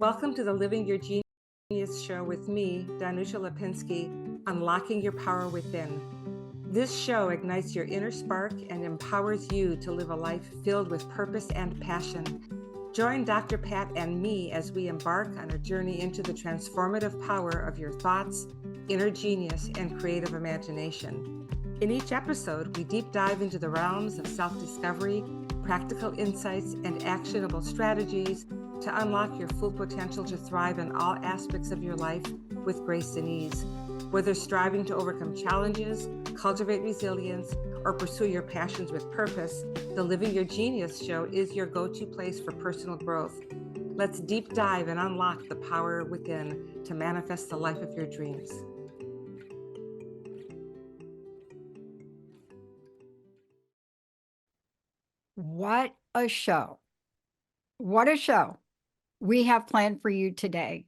Welcome to the Living Your Genius show with me, Donusia Lipinski, Unlocking Your Power Within. This show ignites your inner spark and empowers you to live a life filled with purpose and passion. Join Dr. Pat and me as we embark on a journey into the transformative power of your thoughts, inner genius, and creative imagination. In each episode, we deep dive into the realms of self-discovery, practical insights, and actionable strategies to unlock your full potential to thrive in all aspects of your life with grace and ease. Whether striving to overcome challenges, cultivate resilience, or pursue your passions with purpose, the Living Your Genius show is your go-to place for personal growth. Let's deep dive and unlock the power within to manifest the life of your dreams. What a show. What a show we have planned for you today.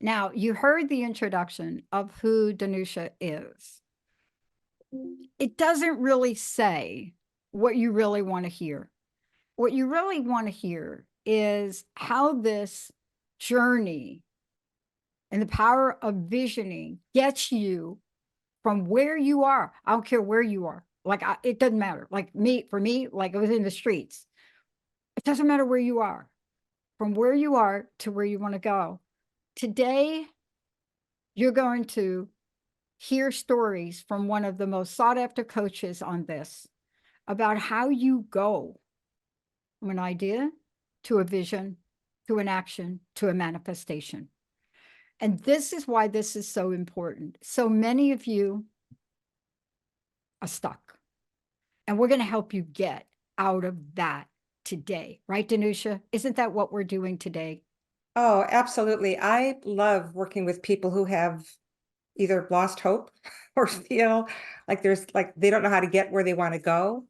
Now, you heard the introduction of who Donusia is. It doesn't really say what you really want to hear. What you really want to hear is how this journey and the power of visioning gets you from where you are. I don't care where you are. Like, it doesn't matter. Like for me, like it was in the streets. It doesn't matter where you are, from where you are to where you want to go. Today, you're going to hear stories from one of the most sought after coaches on this about how you go from an idea to a vision, to an action, to a manifestation. And this is why this is so important. So many of you are stuck, and we're going to help you get out of that today. Right, Donusia? Isn't that what we're doing today? Oh, absolutely. I love working with people who have either lost hope or feel like they don't know how to get where they want to go,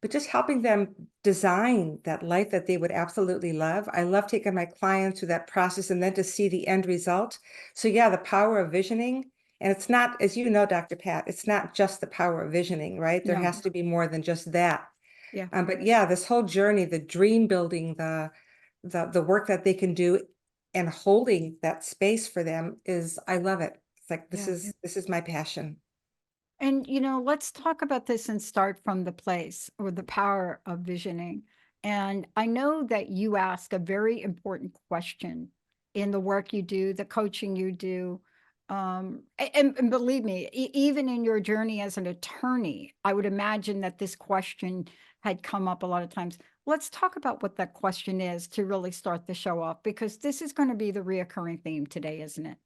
but just helping them design that life that they would absolutely love. I love taking my clients through that process and then to see the end result. So yeah, the power of visioning. And it's not, as you know, Dr. Pat, it's not just the power of visioning, right? There No. has to be more than just that. Yeah. But yeah, this whole journey, the dream building, the work that they can do and holding that space for them is, I love it. It's like, this Yeah. is my passion. And, let's talk about this and start from the place or the power of visioning. And I know that you ask a very important question in the work you do, the coaching you do. And believe me, even in your journey as an attorney, I would imagine that this question had come up a lot of times. Let's talk about what that question is to really start the show off, because this is going to be the reoccurring theme today, isn't it?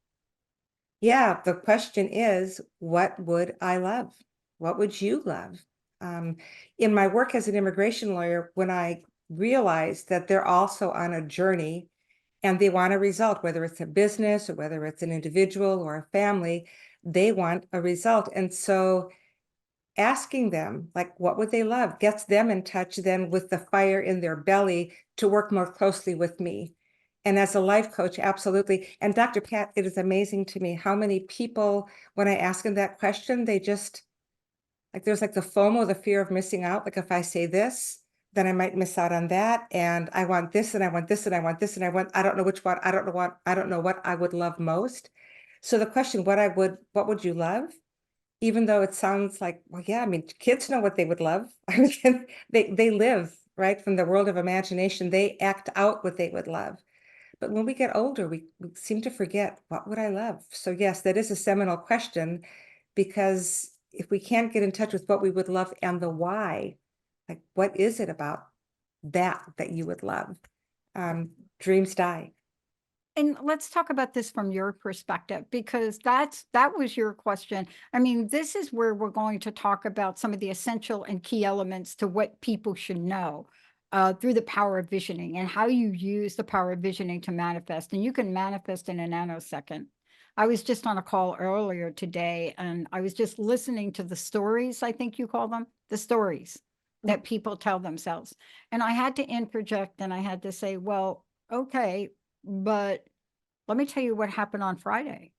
Yeah, the question is, what would I love? What would you love? Um, in my work as an immigration lawyer, when I realized that they're also on a journey and they want a result, whether it's a business or whether it's an individual or a family, they want a result. And so asking them, like, what would they love, gets them in touch then with the fire in their belly to work more closely with me. And as a life coach, absolutely. And Dr. Pat, it is amazing to me how many people, when I ask them that question, they just, like, there's like the FOMO, the fear of missing out. Like, if I say this, then I might miss out on that. And I want this, and I want this, and I want this, and I don't know which one, I don't know what I would love most. So the question, what would you love? Even though it sounds like, well, yeah, I mean, kids know what they would love. I mean, they live, right, from the world of imagination. They act out what they would love. But when we get older, we seem to forget, what would I love? So yes, that is a seminal question, because if we can't get in touch with what we would love and the why, like, what is it about that you would love? Dreams die. And let's talk about this from your perspective, because that was your question. I mean, this is where we're going to talk about some of the essential and key elements to what people should know through the power of visioning and how you use the power of visioning to manifest. And you can manifest in a nanosecond. I was just on a call earlier today, and I was just listening to the stories, I think you call them, the stories that people tell themselves. And I had to interject and I had to say, well, okay, but let me tell you what happened on Friday.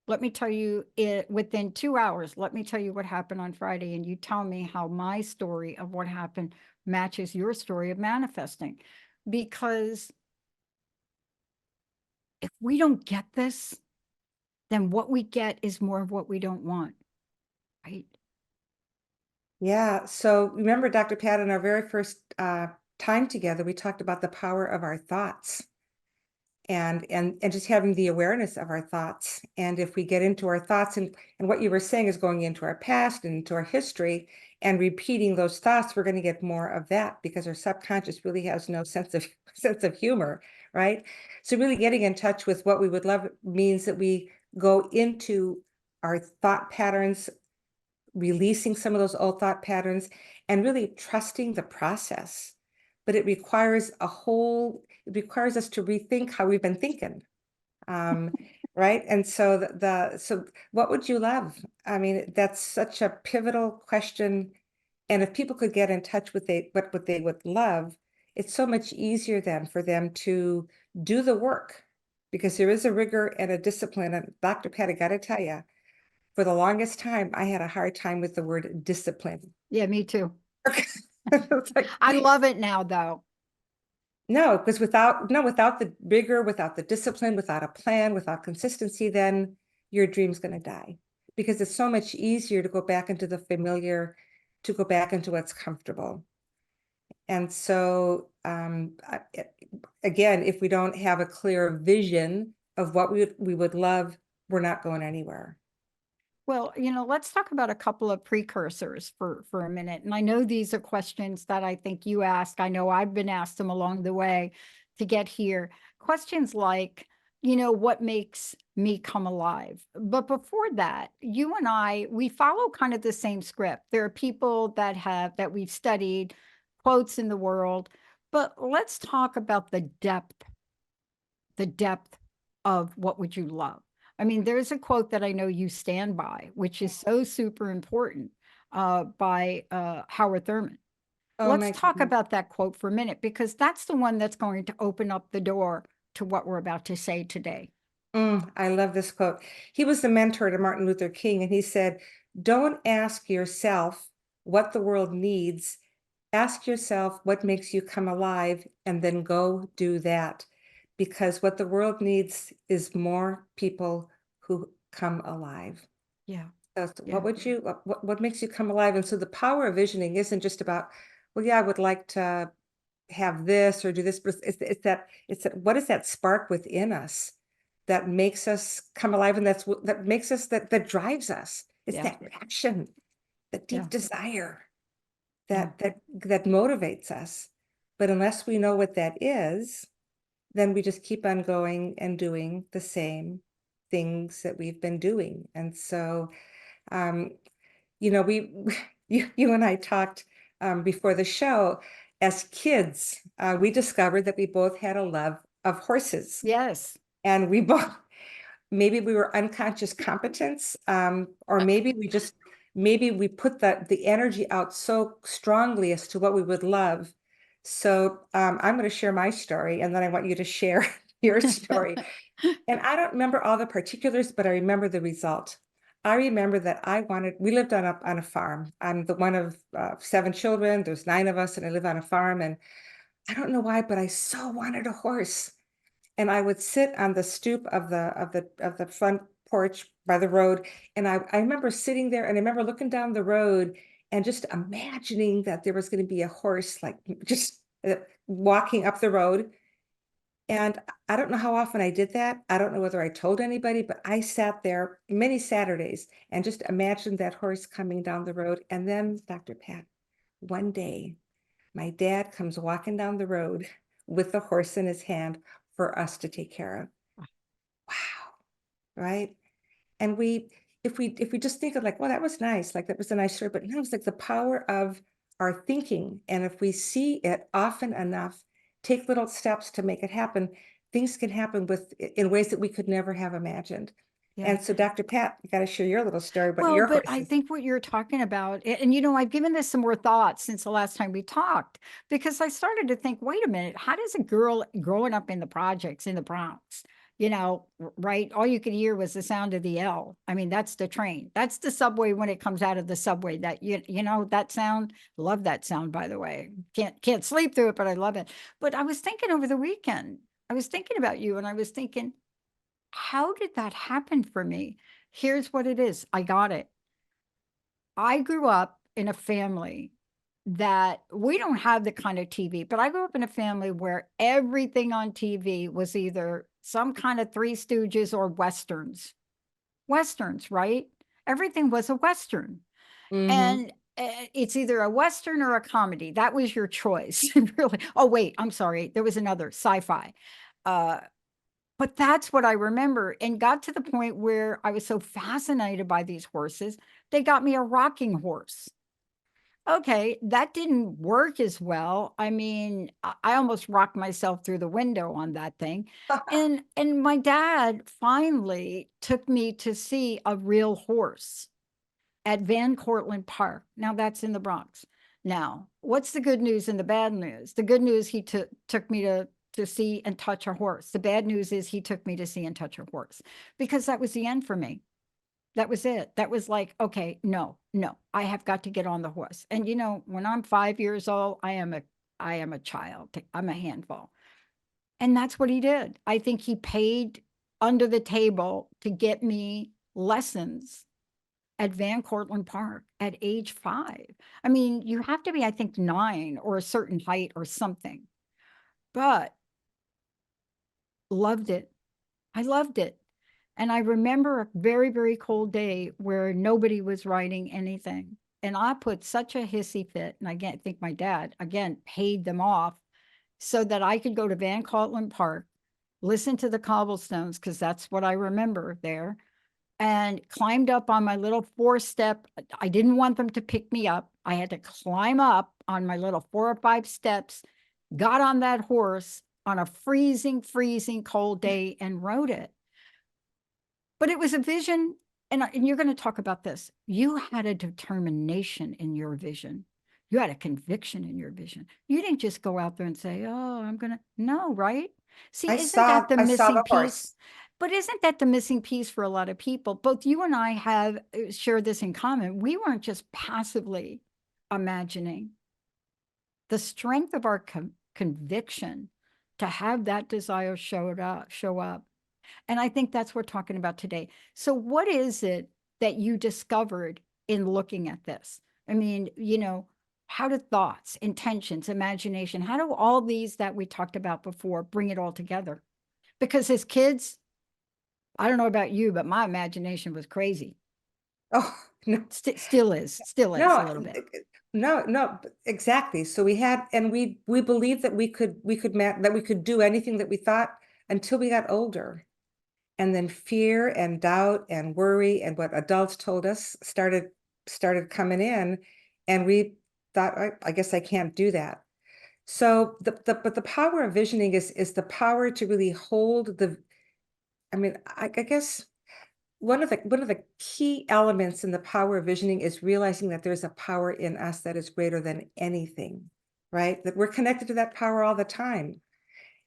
Let me tell you it within 2 hours. Let me tell you what happened on Friday. And you tell me how my story of what happened matches your story of manifesting. Because if we don't get this, then what we get is more of what we don't want, right? Yeah. So remember, Dr. Pat, in our very first time together, we talked about the power of our thoughts and just having the awareness of our thoughts. And if we get into our thoughts and what you were saying is going into our past and into our history and repeating those thoughts, we're going to get more of that because our subconscious really has no sense of sense of humor, right? So really getting in touch with what we would love means that we go into our thought patterns, releasing some of those old thought patterns, and really trusting the process. But it requires us to rethink how we've been thinking. Um, right. And so so what would you love? I mean, that's such a pivotal question. And if people could get in touch with what they would love, it's so much easier then for them to do the work because there is a rigor and a discipline. And Dr. Pat, I got to tell you, for the longest time, I had a hard time with the word discipline. Yeah, me too. It's like, I love it now, though. no, because without the rigor, without the discipline, without a plan, without consistency, then your dream's going to die. Because it's so much easier to go back into the familiar, to go back into what's comfortable. And so, again, if we don't have a clear vision of what we would love, we're not going anywhere. Well, let's talk about a couple of precursors for a minute. And I know these are questions that I think you ask. I know I've been asked them along the way to get here. Questions like, what makes me come alive? But before that, you and we follow kind of the same script. There are people that we've studied, quotes in the world, but let's talk about the depth of what would you love. I mean, there's a quote that I know you stand by, which is so super important, by Howard Thurman. Oh Let's my talk goodness. about that quote for a minute, because that's the one that's going to open up the door to what we're about to say today. I love this quote. He was the mentor to Martin Luther King, and he said, "Don't ask yourself what the world needs. Ask yourself what makes you come alive, and then go do that. Because what the world needs is more people who come alive." Yeah. So Yeah. what makes you come alive? And so the power of visioning isn't just about, well, yeah, I would like to have this or do this, but it's that what is that spark within us that makes us come alive, and that makes us that drives us. It's Yeah. that passion, the Yeah. deep desire Yeah. that motivates us. But unless we know what that is, then we just keep on going and doing the same things that we've been doing. And so um, we you and I talked before the show. As kids, we discovered that we both had a love of horses, Yes. and we both maybe we were unconscious competence, or maybe we put the energy out so strongly as to what we would love. So I'm going to share my story, and then I want you to share your story. And I don't remember all the particulars, but I remember the result. I remember that we lived on a farm. I'm the one of 7 children. There's 9 of us, and I live on a farm. And I don't know why, but I so wanted a horse. And I would sit on the stoop of the front porch by the road. And I remember sitting there, and I remember looking down the road and just imagining that there was going to be a horse, like just walking up the road. And I don't know how often I did that. I don't know whether I told anybody, but I sat there many Saturdays and just imagined that horse coming down the road. And then, Dr. Pat, one day, my dad comes walking down the road with the horse in his hand for us to take care of. Wow, right? And if we just think of like, well, that was nice, like that was a nice story, but no, it's like the power of our thinking. And if we see it often enough, take little steps to make it happen, things can happen in ways that we could never have imagined. Yeah. And so, Dr. Pat, you got to share your little story about Well, your but I horses. think what you're talking about, and I've given this some more thought since the last time we talked, because I started to think, wait a minute, how does a girl growing up in the projects in the Bronx, right? All you could hear was the sound of the L. I mean, that's the train. That's the subway when it comes out of the subway. That that sound. Love that sound, by the way. Can't sleep through it, but I love it. But I was thinking over the weekend, I was thinking about you, and I was thinking, how did that happen for me? Here's what it is. I got it. I grew up in a family that we don't have the kind of TV, but I grew up in a family where everything on TV was either some kind of Three Stooges or Westerns. Westerns, right? Everything was a Western. Mm-hmm. And it's either a Western or a comedy. That was your choice, really. Oh, wait, I'm sorry. There was another sci fi. Uh, but that's what I remember, and got to the point where I was so fascinated by these horses, they got me a rocking horse. Okay, that didn't work as well. I mean, I almost rocked myself through the window on that thing. And my dad finally took me to see a real horse at Van Cortlandt Park. Now that's in the Bronx. Now, what's the good news and the bad news? The good news, he took me to see and touch a horse. The bad news is he took me to see and touch a horse, because that was the end for me. That was it. That was like, okay, no, no, I have got to get on the horse. And when I'm 5 years old, I am a child. I'm a handful. And that's what he did. I think he paid under the table to get me lessons at Van Cortlandt Park at age 5. I mean, you have to be, I think, 9 or a certain height or something. But loved it. I loved it. And I remember a very, very cold day where nobody was writing anything. And I put such a hissy fit. And I think my dad, again, paid them off so that I could go to Van Cortlandt Park, listen to the cobblestones, because that's what I remember there, and climbed up on my little 4-step. I didn't want them to pick me up. I had to climb up on my little 4 or 5 steps, got on that horse on a freezing, freezing cold day and rode it. But it was a vision, and you're going to talk about this. You had a determination in your vision. You had a conviction in your vision. You didn't just go out there and say, "Oh, I'm going to," no, right? See, isn't that the I saw missing the piece? horse. But isn't that the missing piece for a lot of people? Both you and I have shared this in common. We weren't just passively imagining. The strength of our conviction to have that desire show up. And I think that's what we're talking about today. So, what is it that you discovered in looking at this? I mean, how do thoughts, intentions, imagination, how do all these that we talked about before bring it all together? Because as kids, I don't know about you, but my imagination was crazy. Oh, no. Still is a No, little bit. no, exactly. So we had, and we believed that that we could do anything that we thought until we got older. And then fear and doubt and worry and what adults told us started coming in, and we thought, I guess I can't do that. So but the power of visioning is the power to really hold I mean, I guess one of the key elements in the power of visioning is realizing that there's a power in us that is greater than anything, right? That we're connected to that power all the time.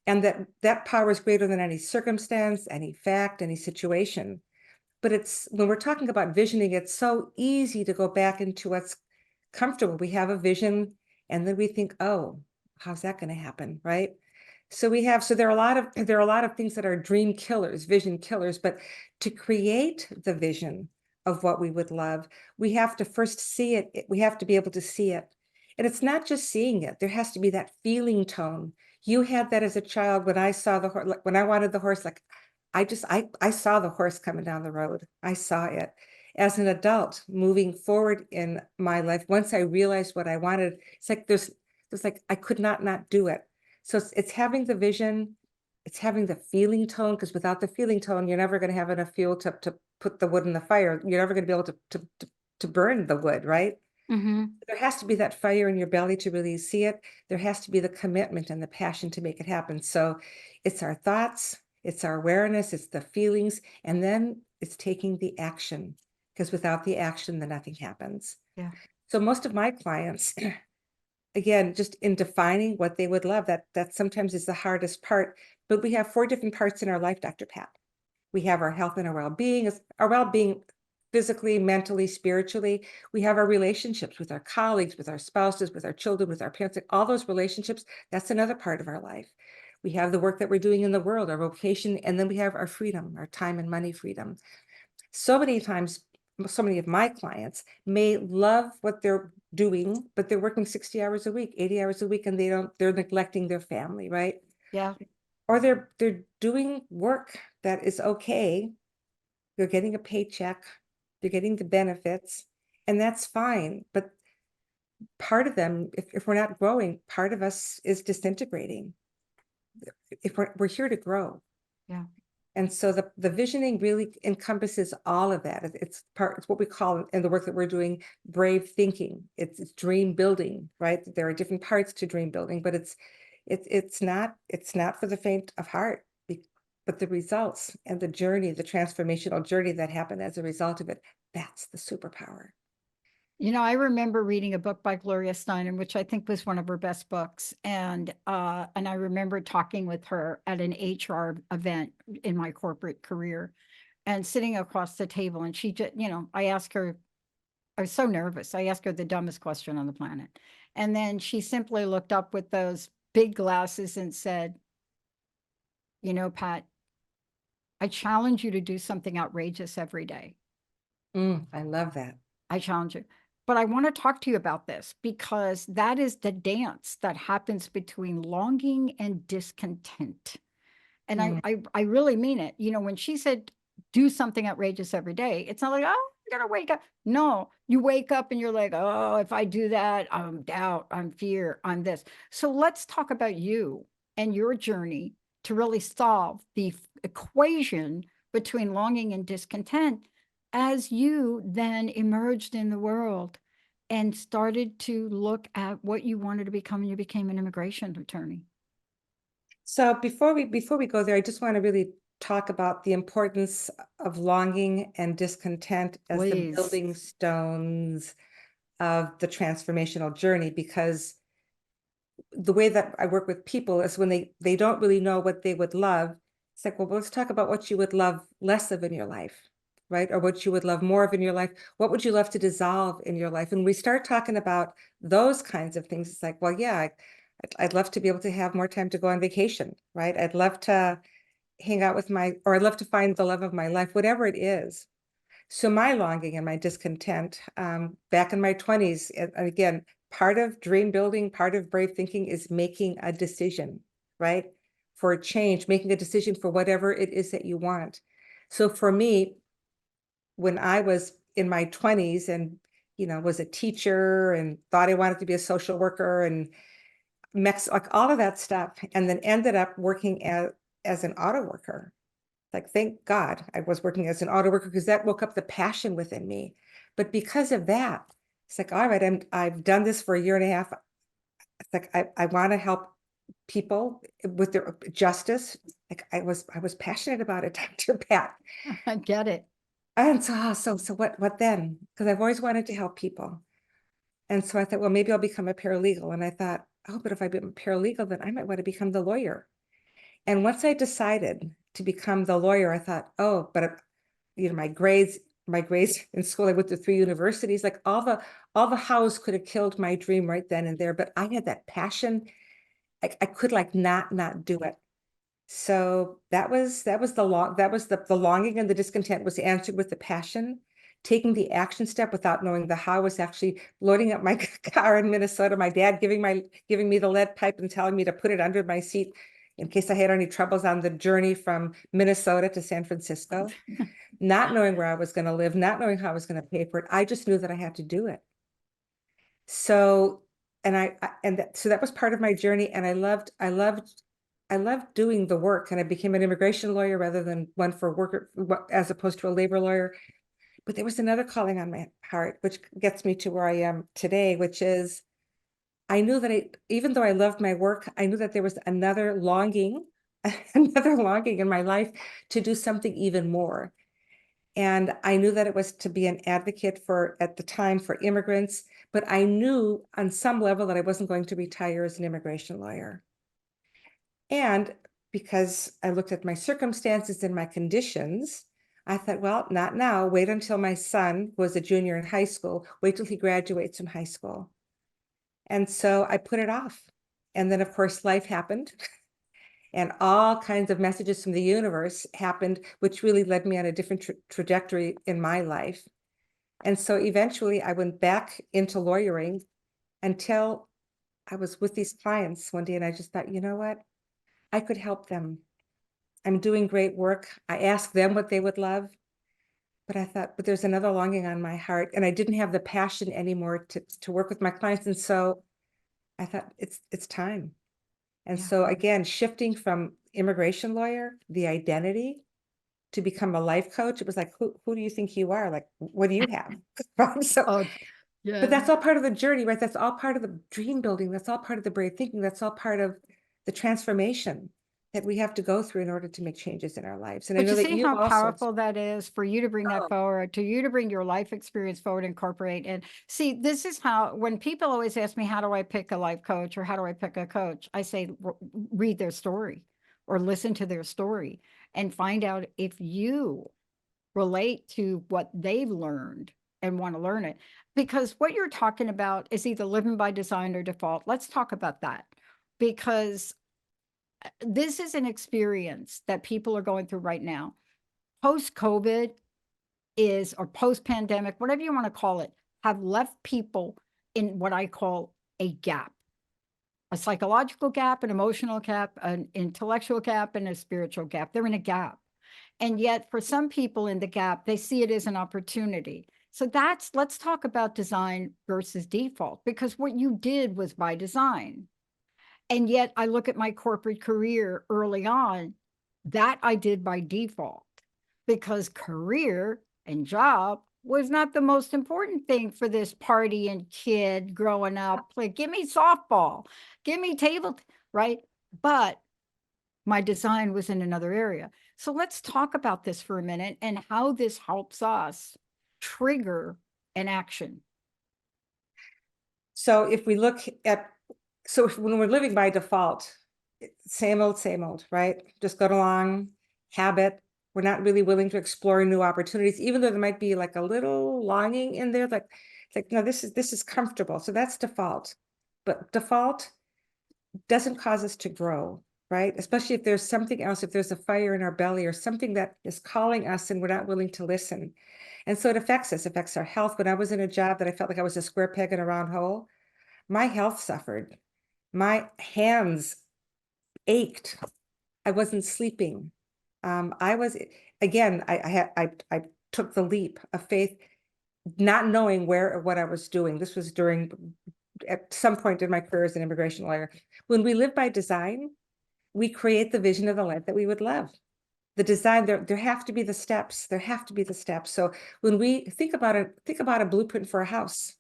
And that power is greater than any circumstance, any fact, any situation. But it's when we're talking about visioning, it's so easy to go back into what's comfortable. We have a vision and then we think, oh, how's that going to happen? Right. So there are a lot of things that are dream killers, vision killers, but to create the vision of what we would love, we have to first see it. We have to be able to see it. And it's not just seeing it. There has to be that feeling tone. You had that as a child when I saw the horse, when I wanted the horse, like I saw the horse coming down the road. I saw it. As an adult moving forward in my life, once I realized what I wanted, it's like there's like I could not do it. So it's having the vision, it's having the feeling tone, because without the feeling tone, you're never going to have enough fuel to put the wood in the fire. You're never going to be able to burn the wood, right? Mm-hmm. There has to be that fire in your belly to really see it. There has to be the commitment and the passion to make it happen. So it's our thoughts, it's our awareness, it's the feelings, and then it's taking the action. Because without the action, then nothing happens. Yeah. So most of my clients, again, just in defining what they would love, that sometimes is the hardest part. But we have 4 different parts in our life, Dr. Pat. We have our health and our well-being physically, mentally, spiritually. We have our relationships with our colleagues, with our spouses, with our children, with our parents, like all those relationships. That's another part of our life. We have the work that we're doing in the world, our vocation, and then we have our freedom, our time and money freedom. So many times, so many of my clients may love what they're doing, but they're working 60 hours a week, 80 hours a week, and they're neglecting their family, right? Yeah. Or they're doing work that is okay. They're getting a paycheck, they're getting the benefits, and that's fine. But part of them, if we're not growing, part of us is disintegrating. If we're here to grow. Yeah. And so the visioning really encompasses all of that. It's what we call in the work that we're doing, brave thinking. It's dream building, right? There are different parts to dream building, but it's not for the faint of heart. But the results and the journey, the transformational journey that happened as a result of it, that's the superpower. You know, I remember reading a book by Gloria Steinem, which I think was one of her best books. And I remember talking with her at an HR event in my corporate career and sitting across the table. And she just, you know, I asked her, I was so nervous. I asked her the dumbest question on the planet. And then she simply looked up with those big glasses and said, you know, Pat, I challenge you to do something outrageous every day. I love that. I challenge you. But I want to talk to you about this because that is the dance that happens between longing and discontent. And Mm. I really mean it. You know, when she said do something outrageous every day, it's not like, oh, I'm gonna wake up. No, you wake up and you're like, oh, if I do that, I'm doubt, I'm fear, I'm this. So let's talk about you and your journey to really solve the equation between longing and discontent as you then emerged in the world and started to look at what you wanted to become and you became an immigration attorney. So before we go there, I just want to really talk about the importance of longing and discontent as the Please. building stones of the transformational journey, because the way that I work with people is when they don't really know what they would love. It's like, well, let's talk about what you would love less of in your life, right? Or what you would love more of in your life. What would you love to dissolve in your life? And we start talking about those kinds of things. It's like, well, yeah, I'd love to be able to have more time to go on vacation, right? I'd love to hang out with or I'd love to find the love of my life, whatever it is. So my longing and my discontent, back in my 20s, and again, part of dream building, part of brave thinking is making a decision, right? For a change, making a decision for whatever it is that you want. So for me, when I was in my 20s and, was a teacher and thought I wanted to be a social worker and like all of that stuff, and then ended up working as an auto worker. Like, thank God I was working as an auto worker because that woke up the passion within me. But because of that, it's like, all right, I've done this for a year and a half. It's like I want to help people with their justice. Like I was passionate about it, Dr. Pat. I get it. And so what then? Because I've always wanted to help people. And so I thought, well, maybe I'll become a paralegal. And I thought, oh, but if I become a paralegal, then I might want to become the lawyer. And once I decided to become the lawyer, I thought, oh, but my grades in school, I went to 3 universities, like all the hows could have killed my dream right then and there. But I had that passion. I could like not do it. So that was the longing and the discontent was answered with the passion. Taking the action step without knowing the how was actually loading up my car in Minnesota. My dad giving me the lead pipe and telling me to put it under my seat in case I had any troubles on the journey from Minnesota to San Francisco. Not knowing where I was going to live, not knowing how I was going to pay for it. I just knew that I had to do it. So, so that was part of my journey. And I loved doing the work, and I became an immigration lawyer rather than one for worker, as opposed to a labor lawyer. But there was another calling on my heart, which gets me to where I am today, which is I knew that even though I loved my work, I knew that there was another longing, another longing in my life to do something even more. And I knew that it was to be an advocate at the time, for immigrants, but I knew on some level that I wasn't going to retire as an immigration lawyer. And because I looked at my circumstances and my conditions, I thought, well, not now. Wait until my son, who was a junior in high school, wait till he graduates from high school. And so I put it off. And then, of course, life happened. And all kinds of messages from the universe happened, which really led me on a different trajectory in my life. And so eventually I went back into lawyering until I was with these clients one day, and I just thought, you know what? I could help them. I'm doing great work. I asked them what they would love, but I thought, but there's another longing on my heart, and I didn't have the passion anymore to work with my clients. And so I thought it's time. And Yeah. so again, shifting from immigration lawyer, the identity, to become a life coach, it was like, who do you think you are? Like, what do you have? Right? So, Oh, but yeah. that's all part of the journey, right? That's all part of the dream building. That's all part of the brave thinking. That's all part of the transformation that we have to go through in order to make changes in our lives. And I But know you that see you've how also. powerful that is for you to bring that Oh, forward, to you to bring your life experience forward, incorporate. And see, this is how, when people always ask me, how do I pick a life coach or how do I pick a coach? I say, read their story or listen to their story and find out if you relate to what they've learned and want to learn it. Because what you're talking about is either living by design or default. Let's talk about that, because this is an experience that people are going through right now. Post COVID is, or post pandemic, whatever you want to call it, have left people in what I call a gap, a psychological gap, an emotional gap, an intellectual gap, and a spiritual gap. They're in a gap. And yet, for some people in the gap, they see it as an opportunity. So let's talk about design versus default, because what you did was by design. And yet I look at my corporate career early on, that I did by default, because career and job was not the most important thing for this party and kid growing up. Like, give me softball, give me table, right? But my design was in another area. So let's talk about this for a minute and how this helps us trigger an action. so if we look at, so when we're living by default, same old, right? Just go along, habit. We're not really willing to explore new opportunities, even though there might be like a little longing in there, like no, this is comfortable. So that's default. But default doesn't cause us to grow, right? Especially if there's something else, if there's a fire in our belly or something that is calling us and we're not willing to listen. And so it affects us, affects our health. When I was in a job that I felt like I was a square peg in a round hole, my health suffered. My hands ached. I wasn't sleeping. I was, again, I took the leap of faith, not knowing where or what I was doing. This was during, at some point in my career as an immigration lawyer. When we live by design, we create the vision of the life that we would love. The design, there have to be the steps. There have to be the steps. So when we think about it, think about a blueprint for a house.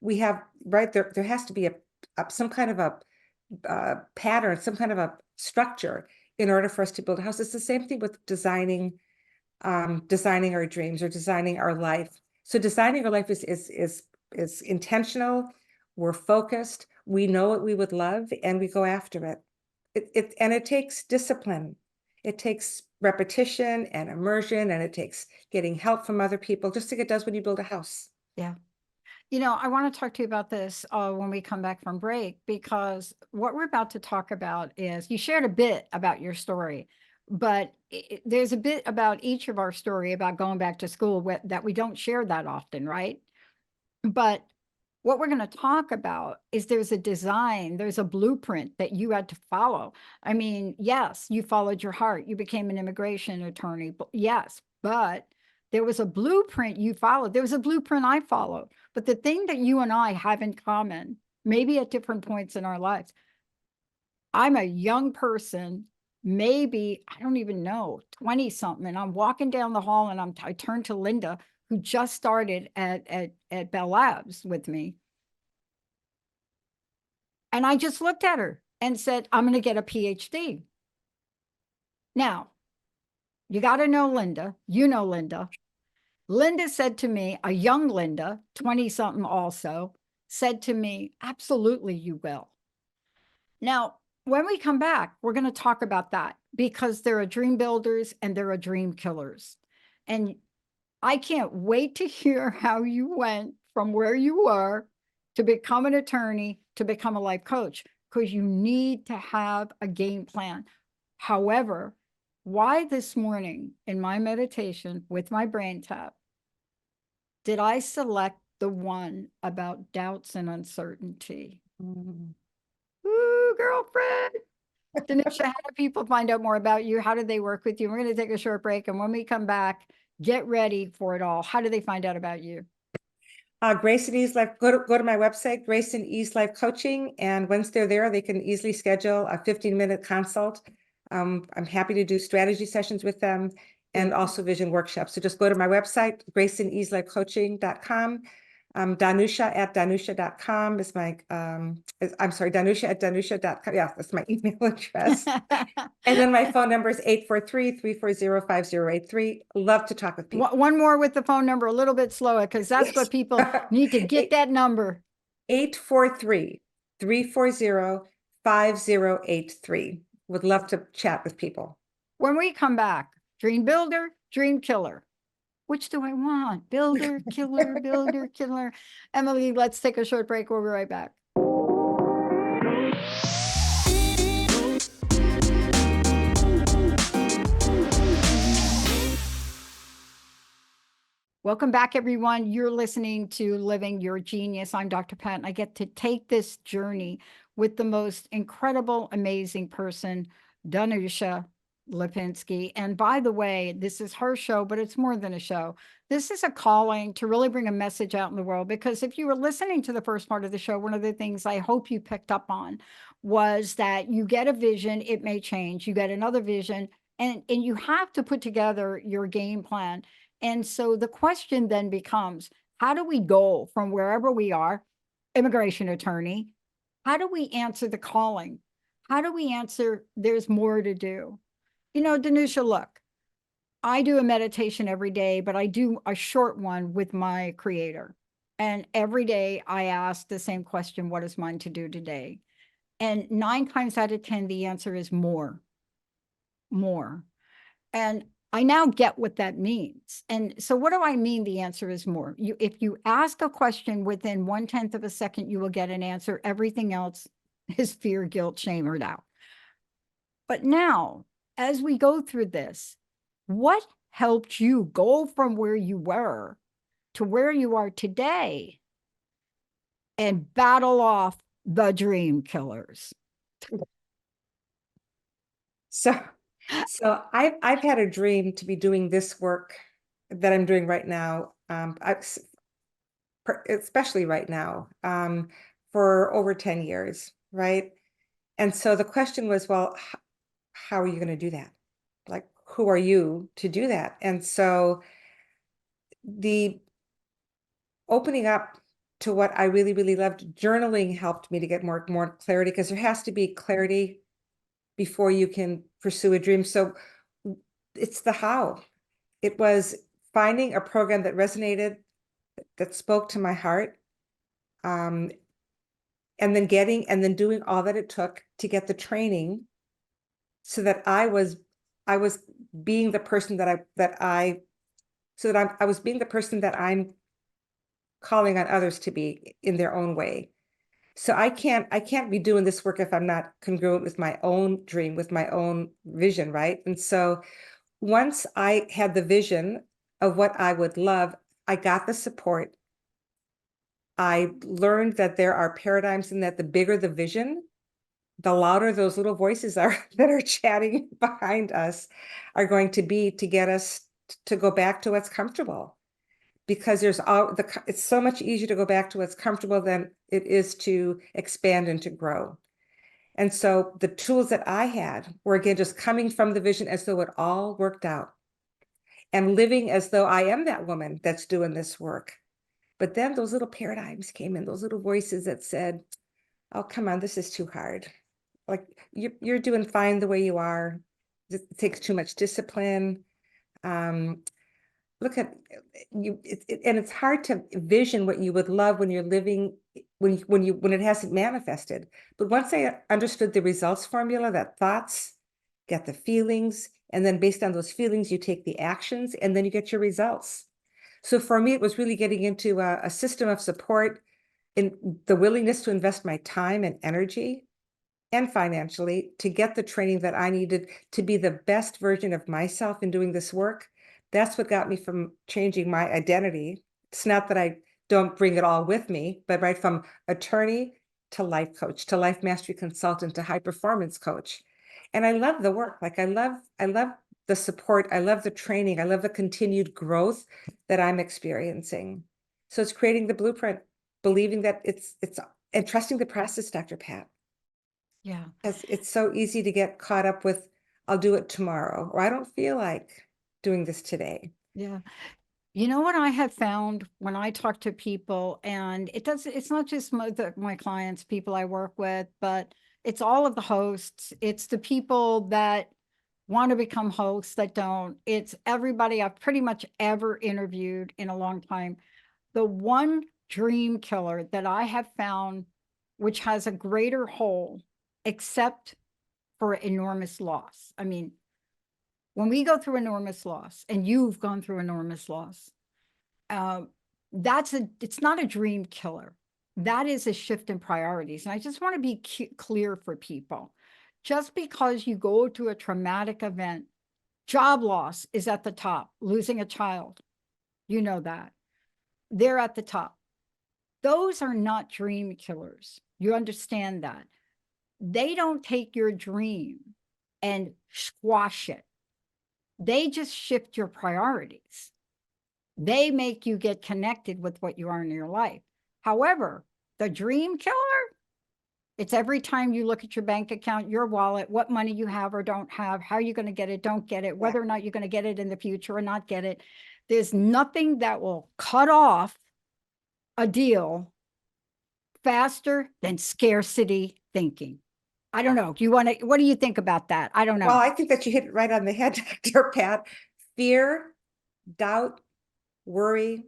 We have, right there, there has to be some kind of a pattern, some kind of a structure in order for us to build a house. It's the same thing with designing our dreams or designing our life. So designing our life is intentional. We're focused. We know what we would love, and we go after it. It takes discipline. It takes repetition and immersion, and it takes getting help from other people, just like it does when you build a house. Yeah. You know, I want to talk to you about this when we come back from break, because what we're about to talk about is, you shared a bit about your story, but there's a bit about each of our story about going back to school that we don't share that often, right? But what we're going to talk about is, there's a design, there's a blueprint that you had to follow. I mean, yes, you followed your heart, you became an immigration attorney, yes, but there was a blueprint you followed. There was a blueprint I followed. But the thing that you and I have in common, maybe at different points in our lives, I'm a young person, maybe, I don't even know, 20 something. And I'm walking down the hall and I turn to Linda, who just started at Bell Labs with me. And I just looked at her and said, I'm going to get a PhD. Now, you got to know Linda. You know Linda. Linda said to me, a young Linda, 20 something also, said to me, absolutely, you will. Now, when we come back, we're going to talk about that, because there are dream builders and there are dream killers. And I can't wait to hear how you went from where you were to become an attorney, to become a life coach, because you need to have a game plan. However, why this morning in my meditation with my brain tap did I select the one about doubts and uncertainty? Mm. Ooh, girlfriend. Donusia, how do people find out more about you? How do they work with you? We're going to take a short break. And when we come back, get ready for it all. How do they find out about you? Grace and Ease Life, go to my website, Grace and Ease Life Coaching. And once they're there, they can easily schedule a 15-minute consult. I'm happy to do strategy sessions with them and also vision workshops. So just go to my website, graceandeaselifecoaching.com. Donusia@donusia.com is my, I'm sorry, Donusia@donusia.com. Yeah, that's my email address. And then my phone number is 843-340-5083. Love to talk with people. One more with the phone number, a little bit slower, because that's what people need to get that number. 843-340-5083. Would love to chat with people. When we come back, dream builder, dream killer. Which do I want? Builder, killer, builder, killer. Emily, let's take a short break. We'll be right back. Welcome back, everyone. You're listening to Living Your Genius. I'm Dr. Pat, and I get to take this journey with the most incredible, amazing person, Donusia Lipinski. And by the way, this is her show, but it's more than a show. This is a calling to really bring a message out in the world, because if you were listening to the first part of the show, one of the things I hope you picked up on was that you get a vision, it may change. You get another vision, and you have to put together your game plan. And so the question then becomes, how do we go from wherever we are, immigration attorney? How do we answer the calling? How do we answer there's more to do? You know, Donusia, look, I do a meditation every day, but I do a short one with my creator. And every day I ask the same question, what is mine to do today? And 9 times out of 10, the answer is more. And I now get what that means. And so what do I mean? The answer is more. If you ask a question within 1/10 of a second, you will get an answer. Everything else is fear, guilt, shame, or doubt. But now, as we go through this, what helped you go from where you were to where you are today and battle off the dream killers? So I've had a dream to be doing this work that I'm doing right now, especially right now, for over 10 years, right? And so the question was, well, how are you going to do that? Like, who are you to do that? And so the opening up to what I really, really loved, journaling helped me to get more clarity, because there has to be clarity before you can pursue a dream. So it's the how. It was finding a program that resonated, that spoke to my heart, and then doing all that it took to get the training, so that I was being the person I was being the person that I'm calling on others to be in their own way. So I can't be doing this work if I'm not congruent with my own dream, with my own vision, right? And so once I had the vision of what I would love, I got the support. I learned that there are paradigms, and that the bigger the vision, the louder those little voices are that are chatting behind us are going to be, to get us to go back to what's comfortable. Because it's so much easier to go back to what's comfortable than it is to expand and to grow. And so the tools that I had were, again, just coming from the vision as though it all worked out, and living as though I am that woman that's doing this work. But then those little paradigms came in, those little voices that said, oh, come on, this is too hard. Like, you're doing fine the way you are. It takes too much discipline. Look at you, and it's hard to vision what you would love when you're living, when it hasn't manifested. But once I understood the results formula, that thoughts get the feelings, and then based on those feelings, you take the actions, and then you get your results. So for me, it was really getting into a system of support, in the willingness to invest my time and energy and financially to get the training that I needed to be the best version of myself in doing this work. That's what got me from changing my identity. It's not that I don't bring it all with me, but right from attorney to life coach, to life mastery consultant, to high performance coach. And I love the work. Like I love the support. I love the training. I love the continued growth that I'm experiencing. So it's creating the blueprint, believing that it's and trusting the process, Dr. Pat. Yeah. Because it's so easy to get caught up with, I'll do it tomorrow, or I don't feel like doing this today. Yeah. You know what I have found when I talk to people, and it's not just my clients, people I work with, but it's all of the hosts. It's the people that want to become hosts that don't. It's everybody I've pretty much ever interviewed in a long time. The one dream killer that I have found, which has a greater whole, except for enormous loss. I mean, when we go through enormous loss, and you've gone through enormous loss, uh, it's not a dream killer. That is a shift in priorities. And I just want to be clear for people. Just because you go to a traumatic event, job loss is at the top, losing a child, you know that. They're at the top. Those are not dream killers. You understand that. They don't take your dream and squash it. They just shift your priorities. They make you get connected with what you are in your life. However, the dream killer, it's every time you look at your bank account, your wallet, what money you have or don't have, how you're going to get it, don't get it, whether or not you're going to get it in the future or not get it. There's nothing that will cut off a deal faster than scarcity thinking. I don't know. What do you think about that? I don't Well, know. I think that you hit it right on the head, Dr. Pat. Fear, doubt, worry,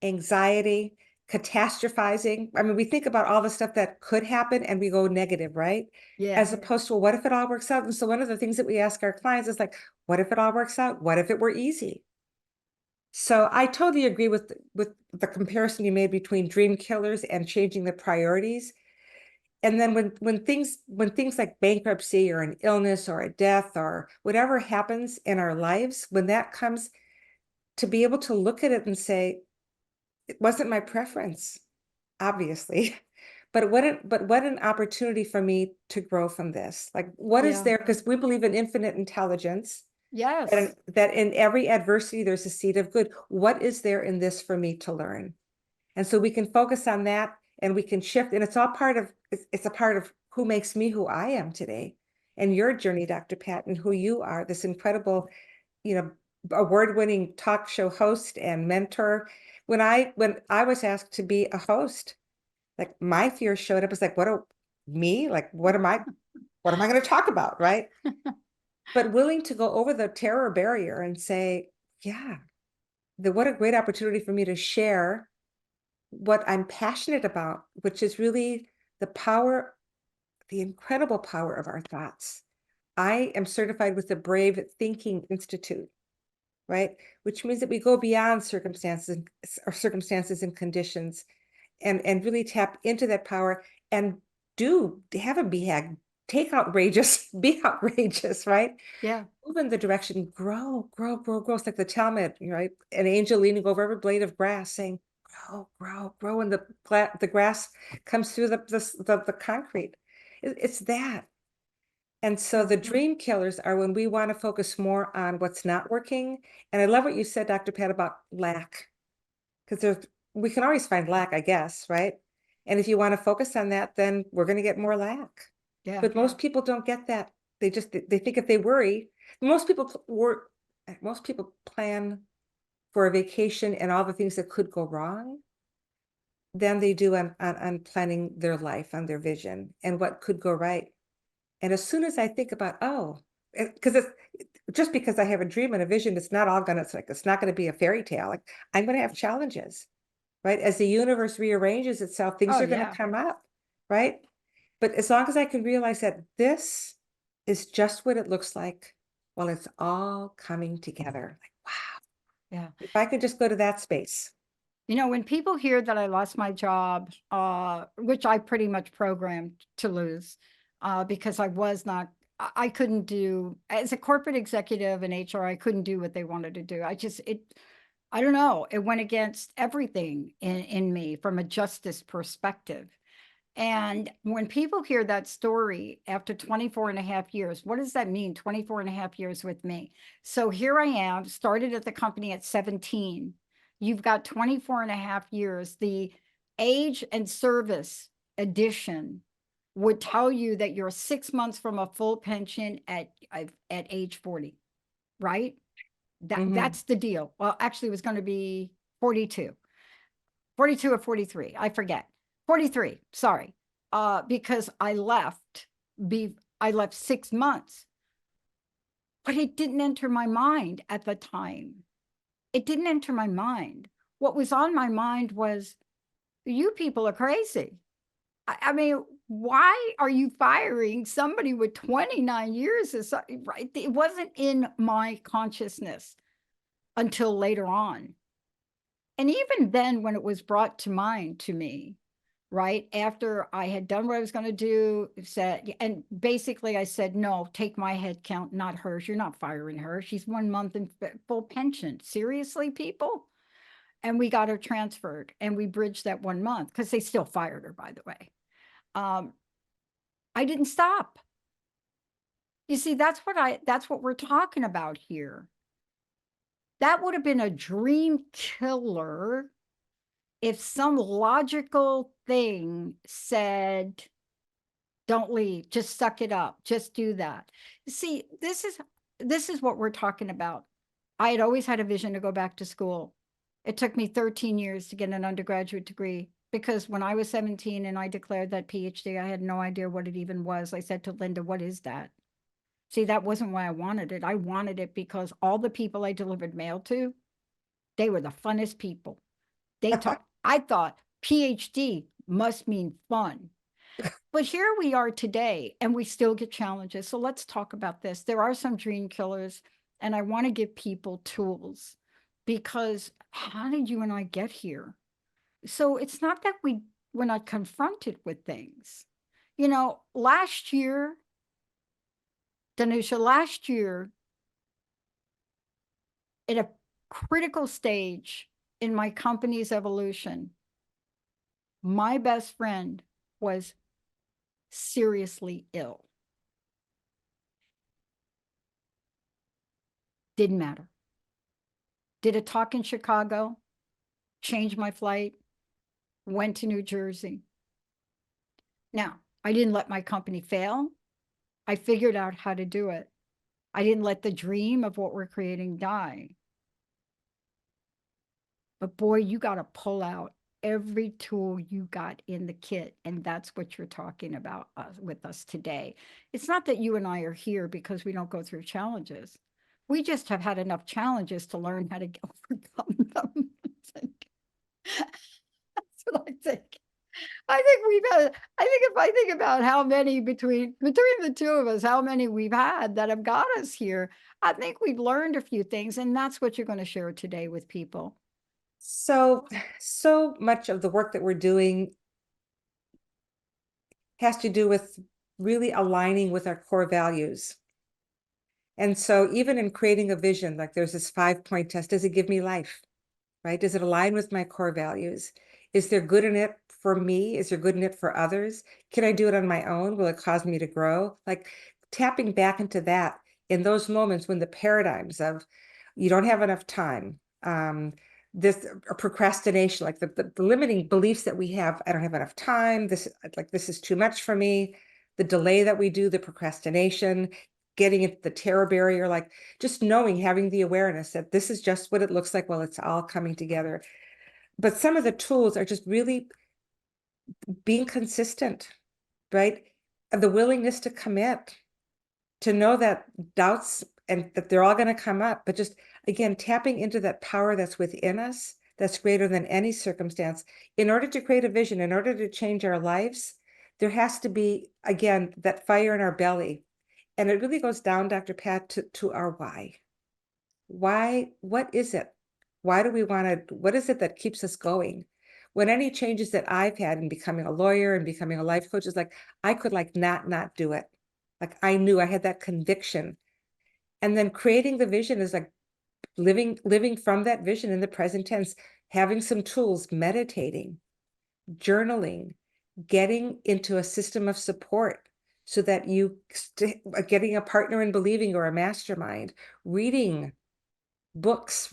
anxiety, catastrophizing. I mean, we think about all the stuff that could happen and we go negative, right? Yeah. As opposed to, well, what if it all works out? And so one of the things that we ask our clients is like, what if it all works out? What if it were easy? So I totally agree with the comparison you made between dream killers and changing the priorities. And then when things like bankruptcy or an illness or a death or whatever happens in our lives, when that comes, to be able to look at it and say, it wasn't my preference, obviously, but what an opportunity for me to grow from this. Like, what is Yeah. there? Because we believe in infinite intelligence, Yes. that in every adversity, there's a seed of good. What is there in this for me to learn? And so we can focus on that and we can shift. And it's all part of, it's a part of who makes me who I am today. And your journey, Dr. Pat, and who you are, this incredible, you know, award-winning talk show host and mentor. When I was asked to be a host, like my fear showed up as like, me? Like, what am I going to talk about? Right. But willing to go over the terror barrier and say, yeah, what a great opportunity for me to share what I'm passionate about, which is really the power, the incredible power of our thoughts. I am certified with the Brave Thinking Institute, right? Which means that we go beyond circumstances and conditions and really tap into that power and do have a BHAG, take outrageous, be outrageous, right? Yeah. Move in the direction, grow, grow, grow, grow. It's like the Talmud, right? An angel leaning over every blade of grass saying, grow, grow, grow. And the grass comes through the concrete. It's that. And so the dream killers are when we want to focus more on what's not working. And I love what you said, Dr. Pat, about lack, because we can always find lack, I guess, right? And if you want to focus on that, then we're going to get more lack. Yeah. But most people don't get that. They think if they worry, most people most people plan for a vacation and all the things that could go wrong than they do on planning their life, on their vision and what could go right. And as soon as I think about, oh, because it's just because I have a dream and a vision, it's not all gonna, it's not gonna be a fairy tale. Like, I'm gonna have challenges, right? As the universe rearranges itself, things Oh, are gonna yeah. come up, right? But as long as I can realize that this is just what it looks like while it's all coming together. Like, wow, Yeah. if I could just go to that space. You know, when people hear that I lost my job, which I pretty much programmed to lose, because I couldn't do, as a corporate executive in HR, I couldn't do what they wanted to do. I don't know, it went against everything in me from a justice perspective. And when people hear that story after 24 and a half years, what does that mean? 24 and a half years with me. So here I am, started at the company at 17. You've got 24 and a half years. The age and service edition would tell you that you're 6 months from a full pension at age 40, right? Mhm. That's the deal. Well, actually, it was going to be 42. 42 or 43, I forget. 43, sorry. Because I left 6 months, but it didn't enter my mind at the time. It didn't enter my mind. What was on my mind was, you people are crazy. I mean, why are you firing somebody with 29 years? Right? It wasn't in my consciousness until later on. And even then, when it was brought to mind to me, right after I had done what I was going to do, said, and basically I said, no, take my head count, not hers. You're not firing her. She's 1 month in full pension. Seriously, people? And we got her transferred and we bridged that 1 month because they still fired her, by the way. I didn't stop. You see, that's what we're talking about here. That would have been a dream killer if some logical thing said, don't leave, just suck it up, just do that. See, this is what we're talking about. I had always had a vision to go back to school. It took me 13 years to get an undergraduate degree because when I was 17 and I declared that PhD, I had no idea what it even was. I said to Linda, what is that? See, that wasn't why I wanted it. I wanted it because all the people I delivered mail to, they were the funnest people. I thought PhD must mean fun. But here we are today, and we still get challenges. So let's talk about this. There are some dream killers, and I want to give people tools because how did you and I get here? So it's not that we're not confronted with things. You know, last year, Donusia, last year, at a critical stage in my company's evolution, my best friend was seriously ill. Didn't matter. Did a talk in Chicago, changed my flight, went to New Jersey. Now, I didn't let my company fail. I figured out how to do it. I didn't let the dream of what we're creating die. But boy, you got to pull out every tool you got in the kit. And that's what you're talking about with us today. It's not that you and I are here because we don't go through challenges. We just have had enough challenges to learn how to overcome them. That's what I think. I think we've had, I think if I think about how many between the two of us, how many we've had that have got us here, I think we've learned a few things. And that's what you're going to share today with people. So much of the work that we're doing has to do with really aligning with our core values. And so even in creating a vision, like there's this 5-point test, does it give me life? Right? Does it align with my core values? Is there good in it for me? Is there good in it for others? Can I do it on my own? Will it cause me to grow? Like tapping back into that in those moments when the paradigms of you don't have enough time, this procrastination, like the limiting beliefs that we have, I don't have enough time, this is too much for me, the delay that we do, the procrastination, getting into the terror barrier, like just knowing, having the awareness that this is just what it looks like while it's all coming together. But some of the tools are just really being consistent, right? The willingness to commit, to know that doubts and that they're all going to come up, but just again, tapping into that power that's within us, that's greater than any circumstance. In order to create a vision, in order to change our lives, there has to be, again, that fire in our belly. And it really goes down, Dr. Pat, to our why. Why, what is it? Why do we want to, what is it that keeps us going? when any changes that I've had in becoming a lawyer and becoming a life coach is like, I could like not do it. Like I knew I had that conviction. And then creating the vision is like living from that vision in the present tense, having some tools, meditating, journaling, getting into a system of support so that you getting a partner in believing or a mastermind, reading books,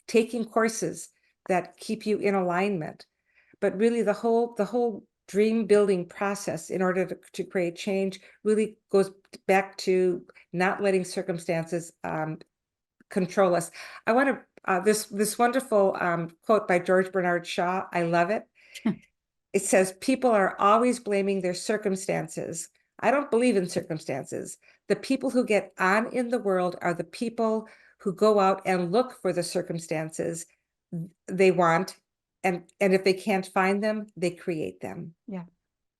taking courses that keep you in alignment. But really the whole dream building process in order to create change really goes back to not letting circumstances control us. I want to this wonderful quote by George Bernard Shaw. I love it. It says, people are always blaming their circumstances. I don't believe in circumstances. The people who get on in the world are the people who go out and look for the circumstances they want. And if they can't find them, they create them. Yeah.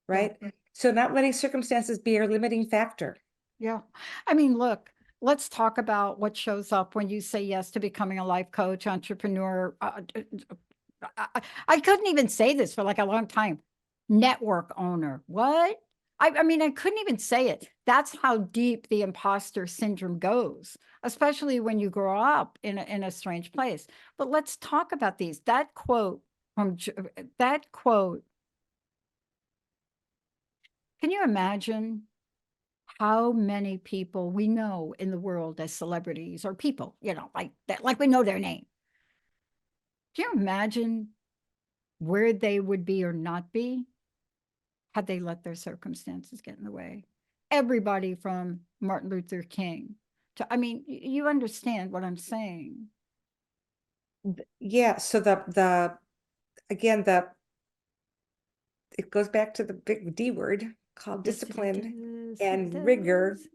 Right. Yeah. So not letting circumstances be our limiting factor. Yeah. I mean, look, let's talk about what shows up when you say yes to becoming a life coach, entrepreneur. I couldn't even say this for like a long time. Network owner. What? I mean, I couldn't even say it. That's how deep the imposter syndrome goes, especially when you grow up in a strange place. But let's talk about these. That quote that quote. Can you imagine how many people we know in the world as celebrities or people, like that, like we know their name? Can you imagine where they would be or not be had they let their circumstances get in the way? Everybody from Martin Luther King to, I mean, you understand what I'm saying. Yeah. So again, it goes back to the big D word called Yes, it discipline does. It and rigor does.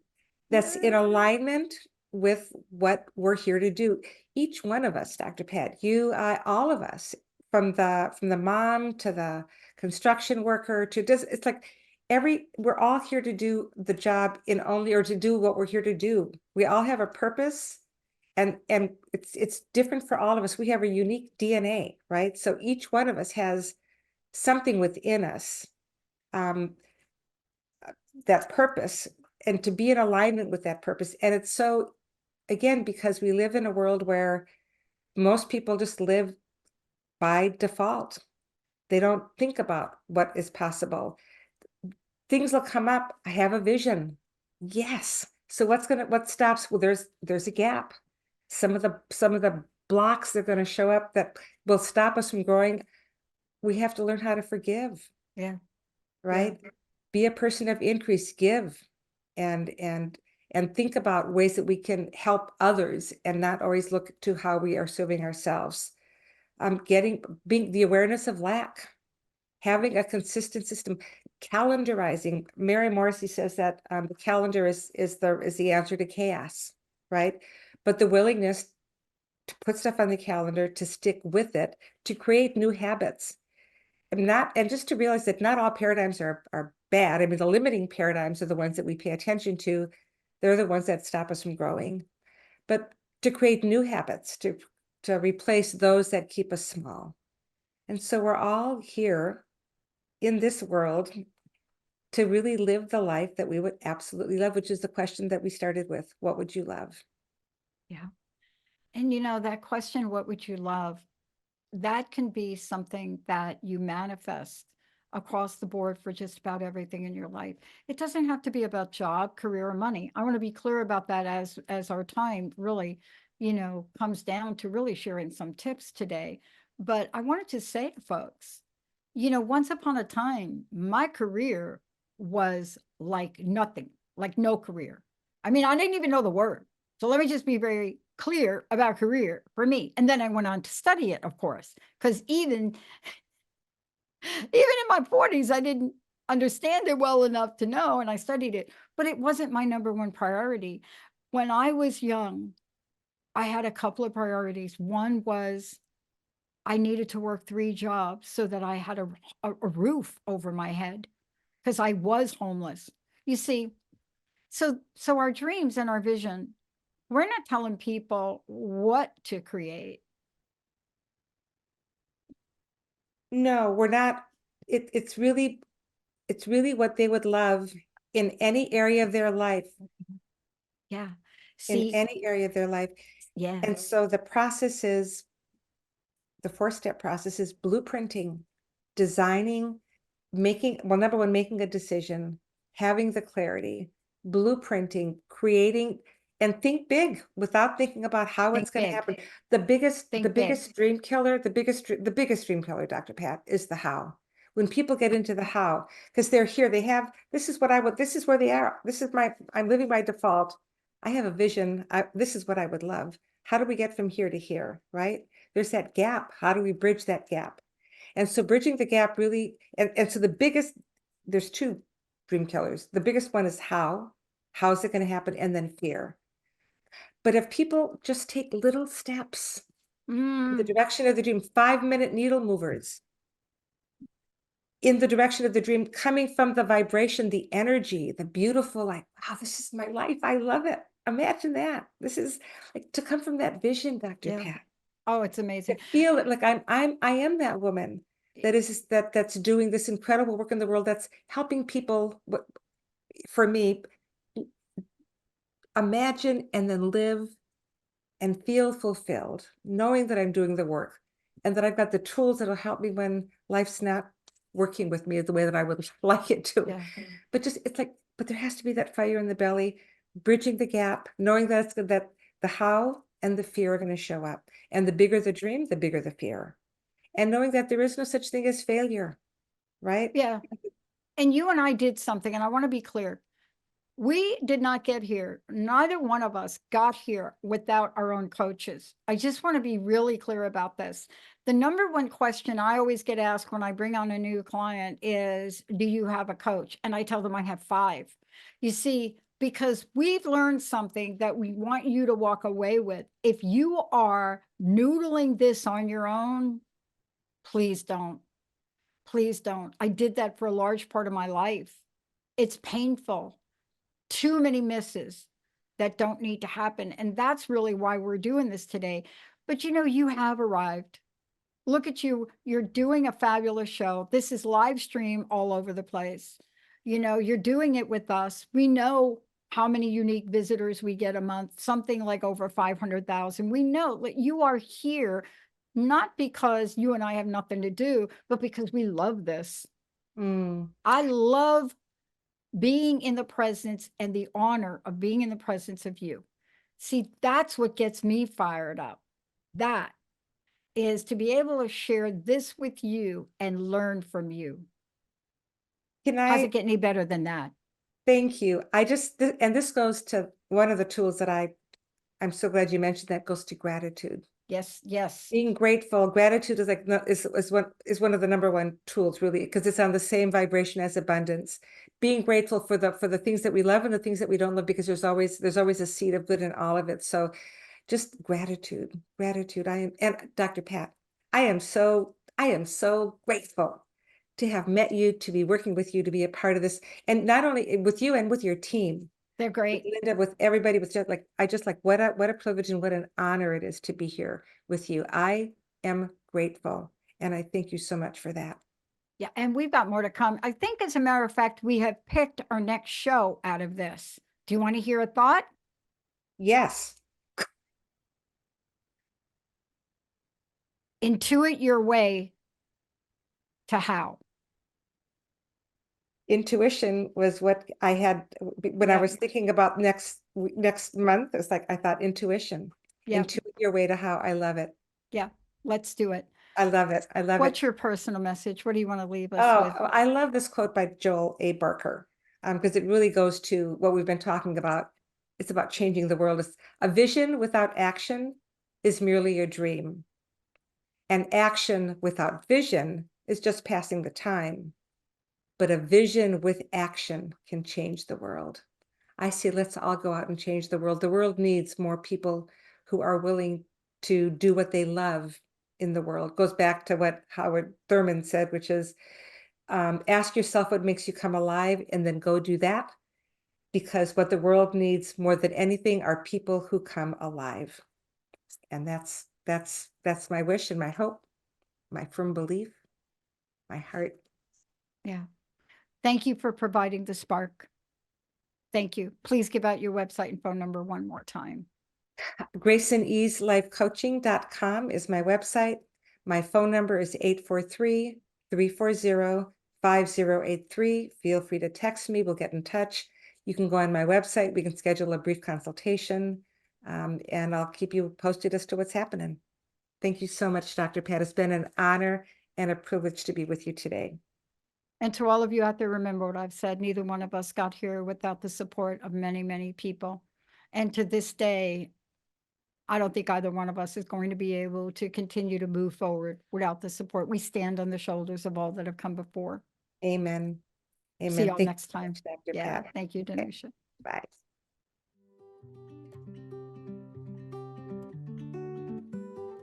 that's in alignment with what we're here to do. Each one of us, Dr. Pat, you, all of us, from the mom to the construction worker to it's like we're all here to do the job or to do what we're here to do. We all have a purpose, and it's different for all of us. We have a unique DNA, right? So each one of us has something within us, um, that purpose, and to be in alignment with that purpose. And it's so, again, because we live in a world where most people just live by default. They don't think about what is possible. Things will come up. I have a vision. Yes. So what stops? Well, there's a gap. Some of the blocks that are going to show up that will stop us from growing. We have to learn how to forgive. Yeah. Right? Yeah. Be a person of increase, give, and and and think about ways that we can help others and not always look to how we are serving ourselves. Being the awareness of lack, having a consistent system, calendarizing. Mary Morrissey says that the calendar is the answer to chaos, right? But the willingness to put stuff on the calendar, to stick with it, to create new habits. And just to realize that not all paradigms are bad. I mean, the limiting paradigms are the ones that we pay attention to. They're the ones that stop us from growing. But to create new habits, to replace those that keep us small. And so we're all here in this world to really live the life that we would absolutely love, which is the question that we started with. What would you love? Yeah. And that question, what would you love? That can be something that you manifest across the board for just about everything in your life. It doesn't have to be about job, career, or money. I want to be clear about that as our time really, comes down to really sharing some tips today. But I wanted to say to folks, once upon a time, my career was like nothing, like no career. I mean, I didn't even know the word. So let me just be very clear about career for me. And then I went on to study it, of course, because even in my 40s, I didn't understand it well enough to know, and I studied it, but it wasn't my number one priority. When I was young, I had a couple of priorities. One was I needed to work 3 jobs so that I had a roof over my head because I was homeless. You see, so our dreams and our vision, we're not telling people what to create. No, we're not. It's really what they would love in any area of their life, Yeah. in See, any area of their life. yeah, And so the process is, the 4-step process is blueprinting, designing, making, well, number one, making a decision, having the clarity, blueprinting, creating, and think big without thinking about how think it's going to big, happen. The think big. biggest dream killer, the biggest dream killer, Dr. Pat, is the how. When people get into the how, because they're here, they have, this is what I would, this is where they are. This is my, I'm living by default. I have a vision. This is what I would love. How do we get from here to here, right? There's that gap. How do we bridge that gap? And so bridging the gap really, and so the biggest, there's two dream killers. The biggest one is how is it going to happen? And then fear. But if people just take little steps in the Mm, direction of the dream, 5-minute needle movers in the direction of the dream, coming from the vibration, the energy, the beautiful, like, wow, this is my life. I love it. Imagine that. This is like to come from that vision, Dr. yeah. Pat. Oh, it's To amazing. feel it like I am that woman that's doing this incredible work in the world, that's helping people, for me, imagine and then live and feel fulfilled, knowing that I'm doing the work and that I've got the tools that'll help me when life's not working with me the way that I would like it to. Yeah. But just, it's like, but there has to be that fire in the belly, bridging the gap, knowing that that the how and the fear are going to show up. And the bigger the dream, the bigger the fear. And knowing that there is no such thing as failure, right? Yeah. And you and I did something, and I want to be clear. We did not get here. Neither one of us got here without our own coaches. I just want to be really clear about this. The number one question I always get asked when I bring on a new client is, do you have a coach? And I tell them I have 5. You see, because we've learned something that we want you to walk away with. If you are noodling this on your own, please don't. Please don't. I did that for a large part of my life. It's painful. Too many misses that don't need to happen. And that's really why we're doing this today. But you know, you have arrived. Look at you. You're doing a fabulous show. This is live stream all over the place. You know, you're doing it with us. We know how many unique visitors we get a month, something like over 500,000. We know that you are here not because you and I have nothing to do, but because we love this. Mm. I love being in the presence and the honor of being in the presence of you. See, that's what gets me fired up. That is to be able to share this with you and learn from you. Can How's it I get any better than that? thank you? I just, and this goes to one of the tools that I'm so glad you mentioned, that goes to gratitude. Yes, yes. Being grateful, gratitude is like, is one of the number one tools, really, because it's on the same vibration as abundance. Being grateful for the things that we love and the things that we don't love, because there's always a seed of good in all of it. So just gratitude. I am, and Dr. Pat, I am so grateful to have met you, to be working with you, to be a part of this, and not only with you and with your team, They're with great. Linda, with everybody, with just like, I just like, what a privilege and what an honor it is to be here with you. I am grateful, and I thank you so much for that. Yeah, and we've got more to come. I think, as a matter of fact, we have picked our next show out of this. Do you want to hear a thought? Yes, Intuit your way to how. intuition was what I had when I Yeah, was thinking about next month. It's like I thought intuition, yeah, intuit your way to how. I love it. yeah. Let's do it. I love it. I love it. What's your personal message? What do you want to leave us Oh, with? I love this quote by Joel A. Barker, because it really goes to what we've been talking about. It's about changing the world. It's, a vision without action is merely a dream, and action without vision is just passing the time. But a vision with action can change the world. I say, let's all go out and change the world. The world needs more people who are willing to do what they love in the world. It goes back to what Howard Thurman said, which is, ask yourself what makes you come alive, and then go do that. Because what the world needs more than anything are people who come alive. And that's my wish and my hope, my firm belief. my heart. Yeah. Thank you for providing the spark. Thank you. Please give out your website and phone number one more time. GraceandEaseLifeCoaching.com is my website. My phone number is 843-340-5083. Feel free to text me. We'll get in touch. You can go on my website. We can schedule a brief consultation, and I'll keep you posted as to what's happening. Thank you so much, Dr. Pat. It's been an honor and a privilege to be with you today. And to all of you out there, remember what I've said. Neither one of us got here without the support of many, many people. And to this day, I don't think either one of us is going to be able to continue to move forward without the support. We stand on the shoulders of all that have come before. Amen. Amen. See y'all Thank next you so time. much, Dr. Yeah, Pat. thank you, Okay, Donusia. bye.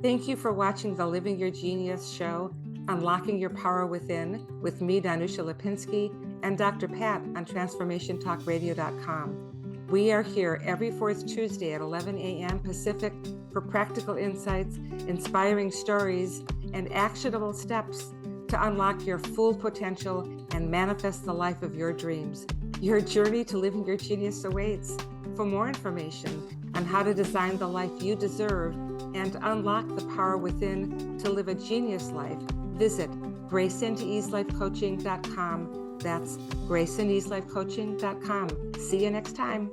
Thank you for watching the Living Your Genius show, Unlocking Your Power Within, with me, Donusia Lipinski, and Dr. Pat on TransformationTalkRadio.com. We are here every fourth Tuesday at 11 a.m. Pacific for practical insights, inspiring stories, and actionable steps to unlock your full potential and manifest the life of your dreams. Your journey to living your genius awaits. For more information on how to design the life you deserve and unlock the power within to live a genius life, visit GraceandEaseLifeCoaching.com. That's GraceandEaseLifeCoaching.com. See you next time.